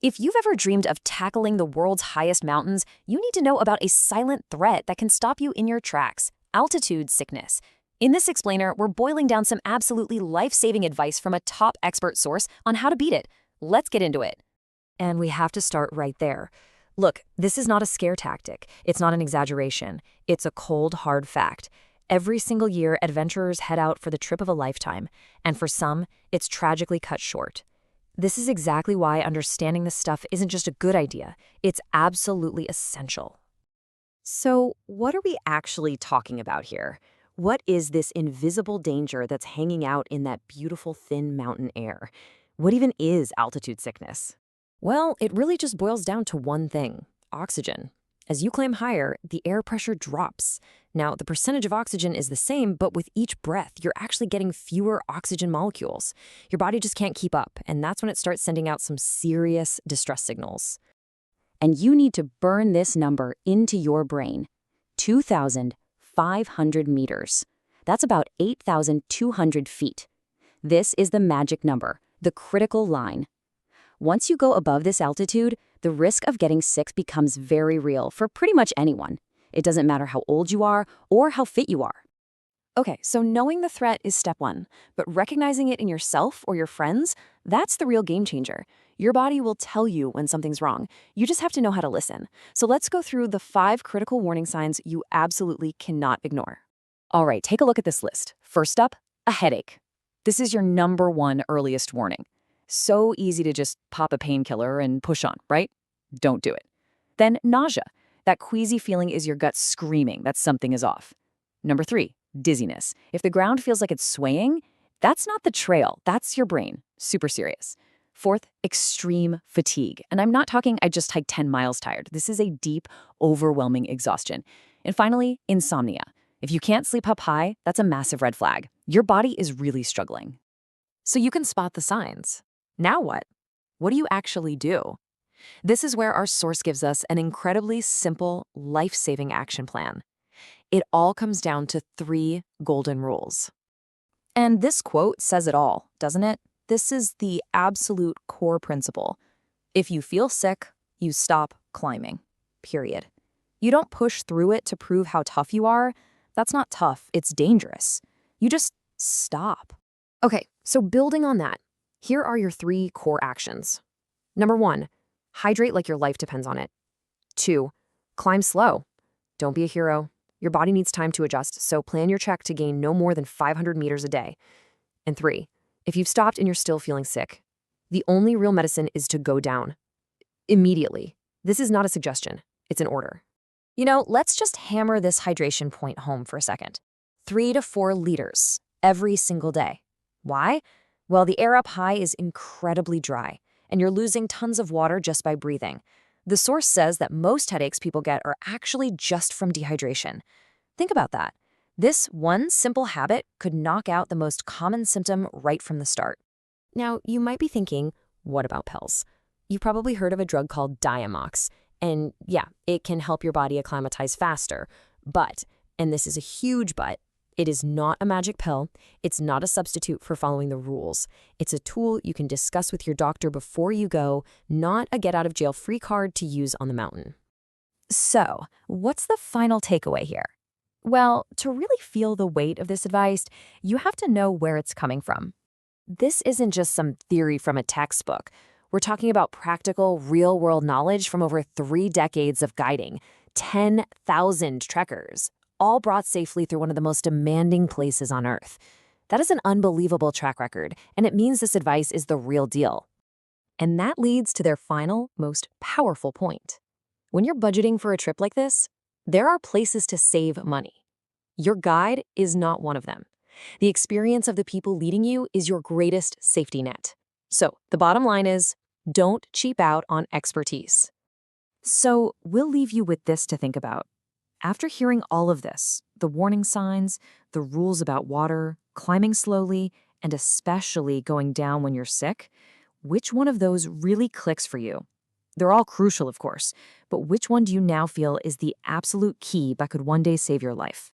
If you've ever dreamed of tackling the world's highest mountains, you need to know about a silent threat that can stop you in your tracks: altitude sickness. In this explainer, we're boiling down some absolutely life-saving advice from a top expert source on how to beat it. Let's get into it. And we have to start right there. Look, this is not a scare tactic. It's not an exaggeration. It's a cold, hard fact. Every single year, adventurers head out for the trip of a lifetime, and for some, it's tragically cut short. This is exactly why understanding this stuff isn't just a good idea. It's absolutely essential. So, what are we actually talking about here? What is this invisible danger that's hanging out in that beautiful, thin mountain air? What even is altitude sickness? Well, it really just boils down to one thing: oxygen. As you climb higher, the air pressure drops. Now, the percentage of oxygen is the same, but with each breath, you're actually getting fewer oxygen molecules. Your body just can't keep up, and that's when it starts sending out some serious distress signals. And you need to burn this number into your brain: 2,500 meters. That's about 8,200 feet. This is the magic number, the critical line. Once you go above this altitude, the risk of getting sick becomes very real for pretty much anyone. It doesn't matter how old you are or how fit you are. Okay, so knowing the threat is step one, but recognizing it in yourself or your friends, that's the real game changer. Your body will tell you when something's wrong. You just have to know how to listen. So let's go through the 5 critical warning signs you absolutely cannot ignore. All right, take a look at this list. First up, a headache. This is your number one earliest warning. So easy to just pop a painkiller and push on, right? Don't do it. Then nausea. That queasy feeling is your gut screaming that something is off. Number 3, dizziness. If the ground feels like it's swaying, that's not the trail, that's your brain. Super serious. Fourth, extreme fatigue. And I'm not talking I just hiked 10 miles tired. This is a deep, overwhelming exhaustion. And finally, insomnia. If you can't sleep up high, that's a massive red flag. Your body is really struggling. So you can spot the signs. Now what? What do you actually do? This is where our source gives us an incredibly simple, life-saving action plan. It all comes down to 3 golden rules. And this quote says it all, doesn't it? This is the absolute core principle. If you feel sick, you stop climbing. Period. You don't push through it to prove how tough you are. That's not tough, it's dangerous. You just stop. Okay, so building on that, here are your 3 core actions. Number 1, hydrate like your life depends on it. 2, climb slow. Don't be a hero. Your body needs time to adjust, so plan your trek to gain no more than 500 meters a day. And 3, if you've stopped and you're still feeling sick, the only real medicine is to go down. Immediately. This is not a suggestion, it's an order. Let's just hammer this hydration point home for a second. 3 to 4 liters every single day. Why? Well, the air up high is incredibly dry, and you're losing tons of water just by breathing. The source says that most headaches people get are actually just from dehydration. Think about that. This one simple habit could knock out the most common symptom right from the start. Now, you might be thinking, what about pills? You've probably heard of a drug called Diamox, and yeah, it can help your body acclimatize faster. But, and this is a huge but, it is not a magic pill. It's not a substitute for following the rules. It's a tool you can discuss with your doctor before you go, not a get-out-of-jail-free card to use on the mountain. So, what's the final takeaway here? Well, to really feel the weight of this advice, you have to know where it's coming from. This isn't just some theory from a textbook. We're talking about practical, real-world knowledge from over 3 decades of guiding 10,000 trekkers, all brought safely through one of the most demanding places on Earth. That is an unbelievable track record, and it means this advice is the real deal. And that leads to their final, most powerful point. When you're budgeting for a trip like this, there are places to save money. Your guide is not one of them. The experience of the people leading you is your greatest safety net. So the bottom line is, don't cheap out on expertise. So we'll leave you with this to think about. After hearing all of this, the warning signs, the rules about water, climbing slowly, and especially going down when you're sick, which one of those really clicks for you? They're all crucial, of course, but which one do you now feel is the absolute key that could one day save your life?